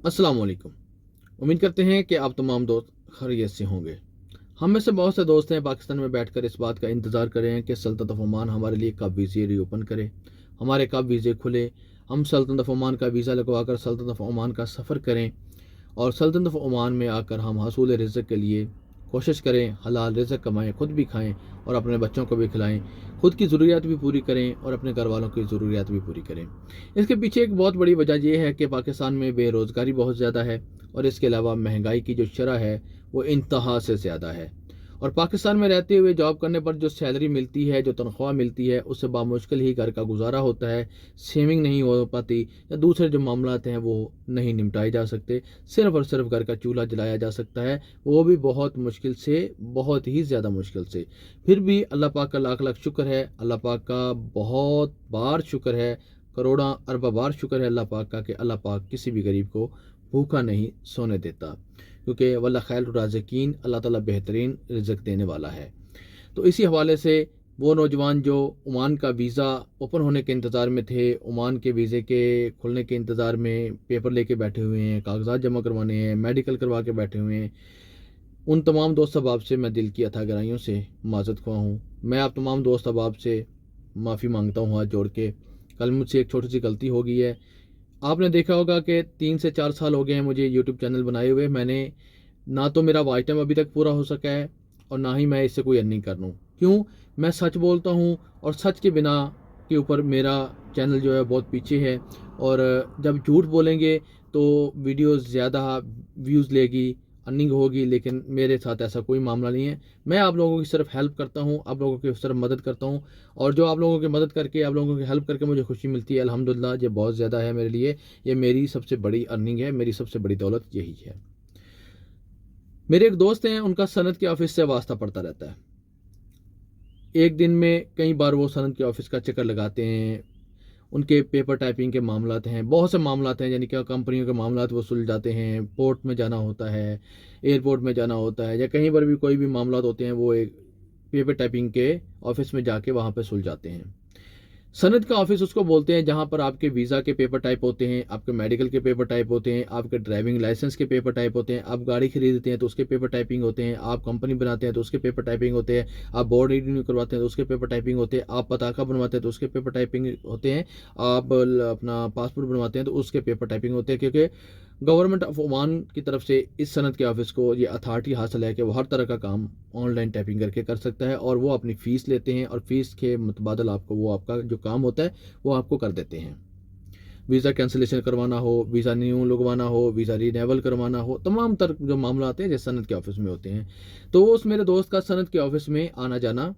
अस्सलाम वालेकुम। उम्मीद करते हैं कि आप तमाम दोस्त खैरियत से होंगे। हम में से बहुत से दोस्त हैं पाकिस्तान में बैठकर इस बात का इंतज़ार कर रहे हैं कि सल्तनत ऑफ ओमान हमारे लिए कब वीज़े रीओपन करे, हमारे कब वीज़े खुले, हम सल्तनत ऑफ ओमान का वीज़ा लगवा कर सल्तनत ऑफ ओमान का सफ़र करें और सल्तनत ऑफ ओमान में आकर हम हसूल रिज़्क़ के लिए कोशिश करें, हलाल रिज़्क़ कमाएँ, ख़ुद भी खाएँ और अपने बच्चों को भी खिलाएँ, ख़ुद की ज़रूरियात भी पूरी करें और अपने घर वालों की ज़रूरियात भी पूरी करें। इसके पीछे एक बहुत बड़ी वजह यह है कि पाकिस्तान में बेरोज़गारी बहुत ज़्यादा है और इसके अलावा महंगाई की जो शरह है वो इंतहा से ज़्यादा है। और पाकिस्तान में रहते हुए जॉब करने पर जो सैलरी मिलती है, जो तनख्वाह मिलती है, उससे बामुश्किल ही घर का गुजारा होता है, सेविंग नहीं हो पाती या दूसरे जो मामलात हैं वो नहीं निपटाए जा सकते। सिर्फ़ और सिर्फ घर का चूल्हा जलाया जा सकता है, वो भी बहुत मुश्किल से, बहुत ही ज़्यादा मुश्किल से। फिर भी अल्लाह पाक का लाख लाख शुक्र है, अल्लाह पाक का बहुत बार शुक्र है, करोड़ा अरबा बार शुक्र है अल्लाह पाक का कि अल्लाह पाक किसी भी गरीब को भूखा नहीं सोने देता, क्योंकि वल्ला खैर राज़िकीन, अल्लाह ताला बेहतरीन रिज़्क़ देने वाला है। तो इसी हवाले से वो नौजवान जो ओमान का वीज़ा ओपन होने के इंतज़ार में थे, ओमान के वीज़े के खुलने के इंतज़ार में पेपर लेके बैठे हुए हैं, कागजात जमा करवाने हैं, मेडिकल करवा के बैठे हुए हैं, उन तमाम दोस्त अहबाब से मैं दिल की अथा गहराइयों से माज़रत ख्वाह हूँ। मैं आप तमाम दोस्त अहबाब से माफ़ी मांगता हूँ हाथ जोड़ के। कल मुझसे एक छोटी सी गलती हो गई है। आपने देखा होगा कि 3 से 4 साल हो गए हैं मुझे यूट्यूब चैनल बनाए हुए। मैंने ना तो मेरा वॉच टाइम अभी तक पूरा हो सका है और ना ही मैं इससे कोई अर्निंग कर लूँ। क्यों? मैं सच बोलता हूँ और सच के बिना के ऊपर मेरा चैनल जो है बहुत पीछे है, और जब झूठ बोलेंगे तो वीडियो ज़्यादा व्यूज़ लेगी, अर्निंग होगी, लेकिन मेरे साथ ऐसा कोई मामला नहीं है। मैं आप लोगों की सिर्फ हेल्प करता हूँ, आप लोगों की सिर्फ मदद करता हूँ, और जो आप लोगों की मदद करके, आप लोगों की हेल्प करके मुझे खुशी मिलती है, अल्हम्दुलिल्लाह, ये बहुत ज़्यादा है मेरे लिए। ये मेरी सबसे बड़ी अर्निंग है, मेरी सबसे बड़ी दौलत यही है। मेरे एक दोस्त हैं, उनका सनत के ऑफिस से वास्ता पड़ता रहता है। एक दिन में कई बार वो सनत के ऑफिस का चक्कर लगाते हैं। उनके पेपर टाइपिंग के मामलात हैं, बहुत से मामलात हैं, यानी कि कंपनियों के मामलात वो सुलझ जाते हैं। पोर्ट में जाना होता है, एयरपोर्ट में जाना होता है, या कहीं पर भी कोई भी मामलात होते हैं, वो एक पेपर टाइपिंग के ऑफिस में जाके वहाँ पे सुलझ जाते हैं। सनद का ऑफिस उसको बोलते हैं जहाँ पर आपके वीज़ा के पेपर टाइप होते हैं, आपके मेडिकल के पेपर टाइप होते हैं, आपके ड्राइविंग लाइसेंस के पेपर टाइप होते हैं, आप गाड़ी खरीदते हैं तो उसके पेपर टाइपिंग होते हैं, आप कंपनी बनाते हैं तो उसके पेपर टाइपिंग होते हैं, आप बोर्ड रिन्यू करवाते हैं तो उसके पेपर टाइपिंग होते हैं, आप पताका बनवाते हैं तो उसके पेपर टाइपिंग होते हैं, आप अपना पासपोर्ट बनवाते हैं तो उसके पेपर टाइपिंग होते हैं। क्योंकि गवर्नमेंट ऑफ ओमान की तरफ से इस सनद के ऑफिस को ये अथॉरिटी हासिल है कि वो हर तरह का काम ऑनलाइन टाइपिंग करके कर सकता है, और वो अपनी फ़ीस लेते हैं और फ़ीस के मुतबादल आपको वो आपका जो काम होता है वो आपको कर देते हैं। वीज़ा कैंसिलेशन करवाना हो, वीज़ा न्यू लगवाना हो, वीज़ा रिन्यूअल करवाना हो, तमाम तरह जो मामला आते हैं जो सनद के ऑफिस में होते हैं। तो उस मेरे दोस्त का सनद के ऑफिस में आना जाना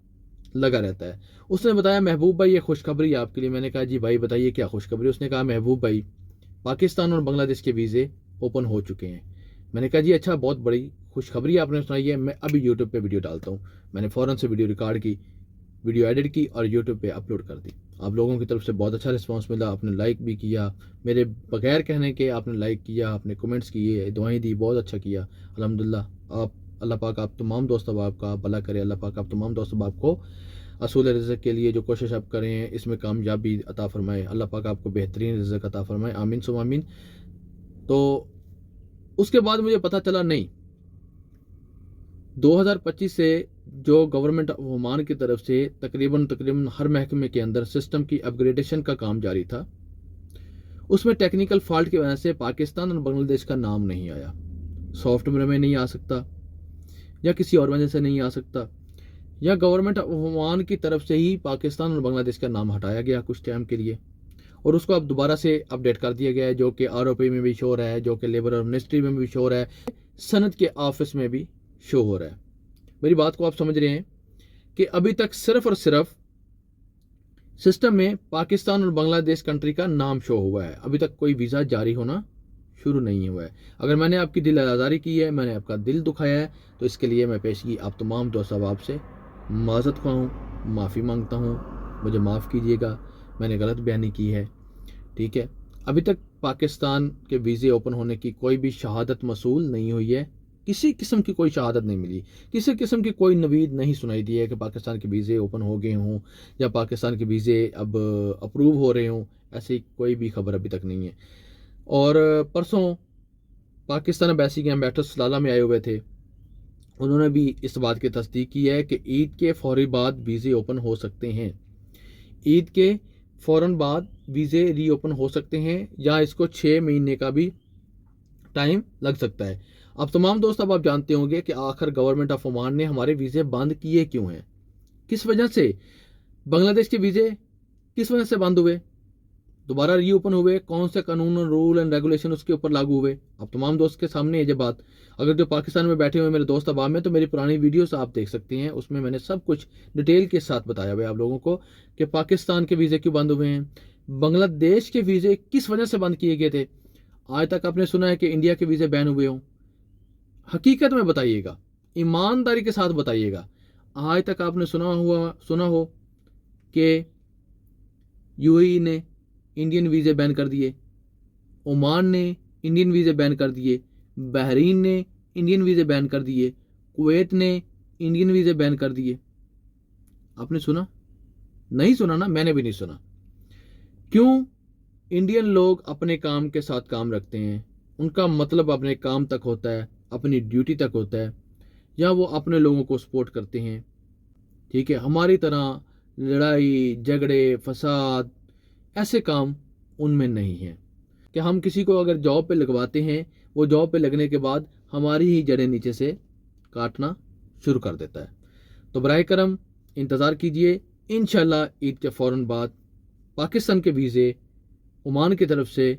लगा रहता है। उसने बताया, महबूब भाई ये खुशखबरी है आपके लिए। मैंने कहा जी भाई बताइए क्या खुशखबरी। उसने कहा, महबूब भाई पाकिस्तान और बांग्लादेश के वीज़े ओपन हो चुके हैं। मैंने कहा जी अच्छा, बहुत बड़ी खुशखबरी आपने सुनाई है, मैं अभी यूट्यूब पे वीडियो डालता हूँ। मैंने फ़ौरन से वीडियो रिकॉर्ड की, वीडियो एडिट की और यूट्यूब पे अपलोड कर दी। आप लोगों की तरफ से बहुत अच्छा रिस्पांस मिला, आपने लाइक भी किया, मेरे बगैर कहने के आपने लाइक किया, आपने कमेंट्स किए, दुआएं दी, बहुत अच्छा किया। अल्हम्दुलिल्लाह। आप अल्लाह पाक आप तमाम दोस्त अहबाब का भला करे, अल्लाह पाक आप तमाम दोस्त अहबाब को असूल रिज़्क़ के लिए जो कोशिश आप करें इसमें कामयाबी अता फ़रमाए, अल्लाह पाक आपको बेहतरीन रिज़्क़ अता फ़रमाए, आमीन सुम्मा आमीन। तो उसके बाद मुझे पता चला, नहीं, 2025 से जो गवर्नमेंट ऑफ ओमान की तरफ से तकरीबन हर महकमे के अंदर सिस्टम की अपग्रेडेशन का काम जारी था, उसमें टेक्निकल फॉल्ट की वजह से पाकिस्तान और बांग्लादेश का नाम नहीं आया। सॉफ्टवेयर में नहीं आ सकता, या किसी और वजह से नहीं आ सकता, या गवर्नमेंट ऑफ ओमान की तरफ से ही पाकिस्तान और बांग्लादेश का नाम हटाया गया कुछ टाइम के लिए, और उसको अब दोबारा से अपडेट कर दिया गया है, जो कि आरओपी में भी शो रहा है, जो कि लेबर और मिनिस्ट्री में भी शो रहा है, सनद के ऑफिस में भी शो हो रहा है। मेरी बात को आप समझ रहे हैं कि अभी तक सिर्फ और सिर्फ सिस्टम में पाकिस्तान और बांग्लादेश कंट्री का नाम शो हुआ है, अभी तक कोई वीज़ा जारी होना शुरू नहीं हुआ है। अगर मैंने आपकी दिल आज़ारी की है, मैंने आपका दिल दुखाया है, तो इसके लिए मैं पेशगी आप तमाम दोस्त अहबाब से माज़रत ख्वाह हूँ, माफ़ी मांगता हूँ, मुझे माफ़ कीजिएगा, मैंने गलत बयानी की है। ठीक है, अभी तक पाकिस्तान के वीज़े ओपन होने की कोई भी शहादत मसूल नहीं हुई है, किसी किस्म की कोई शहादत नहीं मिली, किसी किस्म की कोई नवीद नहीं सुनाई दी है कि पाकिस्तान के वीज़े ओपन हो गए हों या पाकिस्तान के वीज़े अब अप्रूव हो रहे हों। ऐसी कोई भी खबर अभी तक नहीं है। और परसों पाकिस्तान एम्बेसी के एम्बेसडर सलाला में आए हुए थे, उन्होंने भी इस बात की तस्दीक की है कि ईद के फौरी बाद वीज़े ओपन हो सकते हैं। ईद के फ़ौरन बाद वीज़े रीओपन हो सकते हैं या इसको 6 महीने का भी टाइम लग सकता है। अब तमाम दोस्त, अब आप जानते होंगे कि आखिर गवर्नमेंट ऑफ ओमान ने हमारे वीज़े बंद किए क्यों हैं, किस वजह से बांग्लादेश के वीज़े किस वजह से बंद हुए, दोबारा रीओपन हुए, कौन से कानून, रूल एंड रेगुलेशन उसके ऊपर लागू हुए। अब तमाम दोस्त के सामने है ये बात। अगर जो पाकिस्तान में बैठे हुए मेरे दोस्त अहबाब में, तो मेरी पुरानी वीडियोस आप देख सकते हैं, उसमें मैंने सब कुछ डिटेल के साथ बताया हुआ है आप लोगों को कि पाकिस्तान के वीज़े क्यों बंद हुए हैं, बांग्लादेश के वीज़े किस वजह से बंद किए गए थे। आज तक आपने सुना है कि इंडिया के वीज़े बैन हुए हों? हकीकत में बताइएगा, ईमानदारी के साथ बताइएगा। आज तक आपने सुना हो कि यूएई ने इंडियन वीज़े बैन कर दिए, ओमान ने इंडियन वीज़े बैन कर दिए, बहरीन ने इंडियन वीज़े बैन कर दिए, कुवैत ने इंडियन वीज़े बैन कर दिए? आपने सुना? नहीं सुना ना, मैंने भी नहीं सुना। क्यों? इंडियन लोग अपने काम के साथ काम रखते हैं, उनका मतलब अपने काम तक होता है, अपनी ड्यूटी तक होता है, या वो अपने लोगों को सपोर्ट करते हैं। ठीक है, हमारी तरह लड़ाई झगड़े फसाद ऐसे काम उनमें नहीं है कि हम किसी को अगर जॉब पे लगवाते हैं, वो जॉब पे लगने के बाद हमारी ही जड़ें नीचे से काटना शुरू कर देता है। तो बराए करम इंतज़ार कीजिए, इंशाल्लाह ईद के फ़ौरन बाद पाकिस्तान के वीज़े ओमान की तरफ से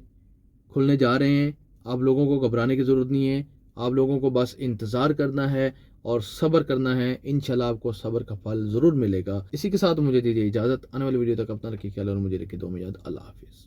खुलने जा रहे हैं। आप लोगों को घबराने की ज़रूरत नहीं है, आप लोगों को बस इंतज़ार करना है और सब्र करना है। इंशाल्लाह आपको सब्र का फल ज़रूर मिलेगा। इसी के साथ मुझे दीजिए इजाज़त। आने वाली वीडियो तक अपना रखिए ख्याल और मुझे रखिए दुआ में याद। अल्लाह हाफिज़।